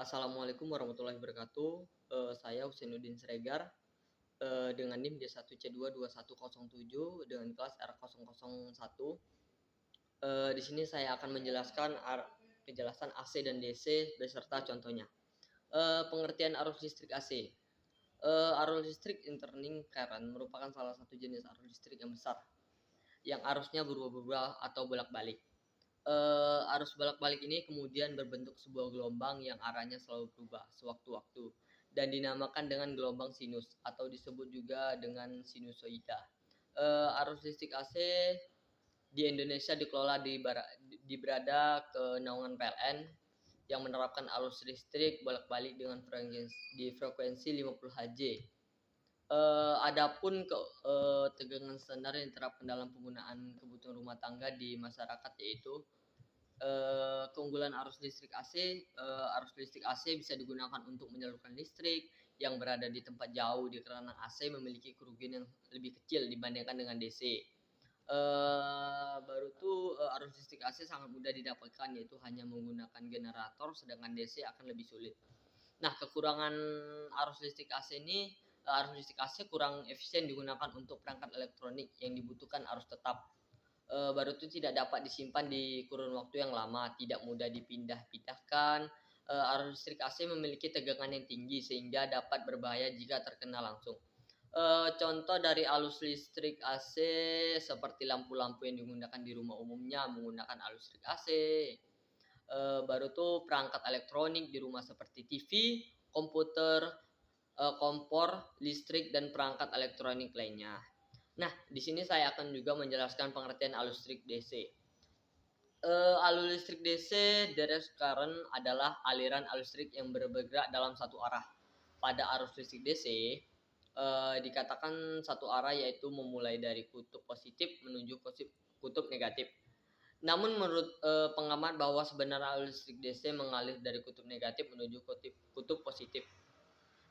Assalamualaikum warahmatullahi wabarakatuh. Saya Husenuddin Sregar, dengan NIM D1C22107 dengan kelas R001. Di sini saya akan menjelaskan kejelasan AC dan DC beserta contohnya. Pengertian arus listrik AC. Arus listrik internal current merupakan salah satu jenis arus listrik yang besar, yang arusnya berubah-ubah atau bolak-balik. Arus bolak-balik ini kemudian berbentuk sebuah gelombang yang arahnya selalu berubah sewaktu-waktu dan dinamakan dengan gelombang sinus atau disebut juga dengan sinusoida. Arus listrik AC di Indonesia dikelola berada ke naungan PLN yang menerapkan arus listrik bolak-balik dengan frekuensi 50 Hz. Adapun tegangan standar yang diterapkan dalam penggunaan kebutuhan rumah tangga di masyarakat yaitu keunggulan arus listrik AC. Arus listrik AC bisa digunakan untuk menyalurkan listrik yang berada di tempat jauh karena AC memiliki kerugian yang lebih kecil dibandingkan dengan DC. Arus listrik AC sangat mudah didapatkan, yaitu hanya menggunakan generator, sedangkan DC akan lebih sulit. Nah, kekurangan arus listrik AC ini, arus listrik AC kurang efisien digunakan untuk perangkat elektronik yang dibutuhkan arus tetap. Tidak dapat disimpan di kurun waktu yang lama, tidak mudah dipindah-pindahkan. Arus listrik AC memiliki tegangan yang tinggi sehingga dapat berbahaya jika terkena langsung. Contoh dari arus listrik AC seperti lampu-lampu yang digunakan di rumah umumnya menggunakan arus listrik AC. Perangkat elektronik di rumah seperti TV, komputer, kompor listrik dan perangkat elektronik lainnya. Nah, di sini saya akan juga menjelaskan pengertian arus listrik DC. Arus listrik DC, direct current, adalah aliran arus listrik yang bergerak dalam satu arah. Pada arus listrik DC, dikatakan satu arah, yaitu memulai dari kutub positif menuju kutub negatif. Namun menurut pengamat bahwa sebenarnya arus listrik DC mengalir dari kutub negatif menuju kutub positif.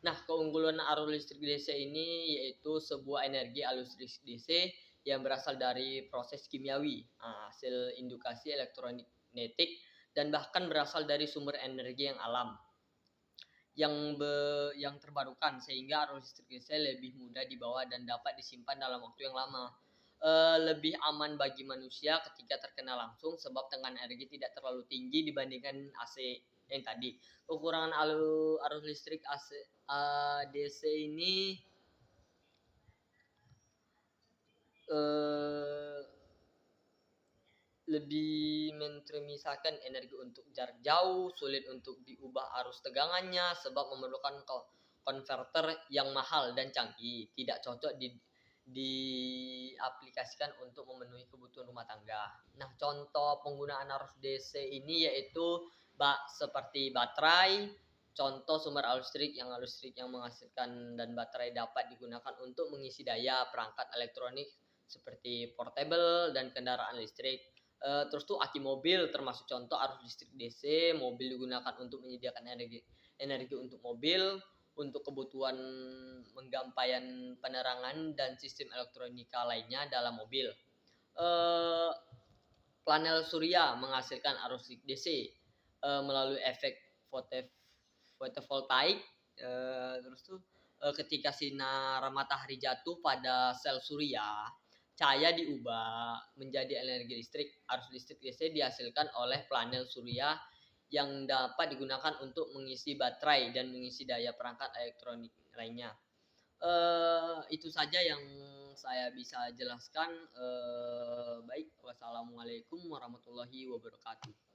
Nah, keunggulan arus listrik DC ini yaitu sebuah energi arus listrik DC yang berasal dari proses kimiawi, hasil indukasi elektromagnetik, dan bahkan berasal dari sumber energi yang alam yang terbarukan, sehingga arus listrik DC lebih mudah dibawa dan dapat disimpan dalam waktu yang lama. Lebih aman bagi manusia ketika terkena langsung sebab tekanan energi tidak terlalu tinggi dibandingkan AC yang tadi. Kekurangan arus listrik DC ini lebih mentermisahkan energi untuk jarak jauh, sulit untuk diubah arus tegangannya sebab memerlukan konverter yang mahal dan canggih, tidak cocok diaplikasikan untuk memenuhi kebutuhan rumah tangga. Nah, contoh penggunaan arus DC ini yaitu seperti baterai. Contoh sumber arus listrik yang menghasilkan dan baterai dapat digunakan untuk mengisi daya perangkat elektronik seperti portable dan kendaraan listrik. Aki mobil termasuk contoh arus listrik DC. Mobil digunakan untuk menyediakan energi untuk mobil, untuk kebutuhan penggampaian penerangan dan sistem elektronika lainnya dalam mobil. Panel surya menghasilkan arus listrik DC melalui efek fotovoltaik. Ketika sinar matahari jatuh pada sel surya, cahaya diubah menjadi energi listrik. Arus listrik DC dihasilkan oleh panel surya yang dapat digunakan untuk mengisi baterai dan mengisi daya perangkat elektronik lainnya. Itu saja yang saya bisa jelaskan. Baik, wassalamualaikum warahmatullahi wabarakatuh.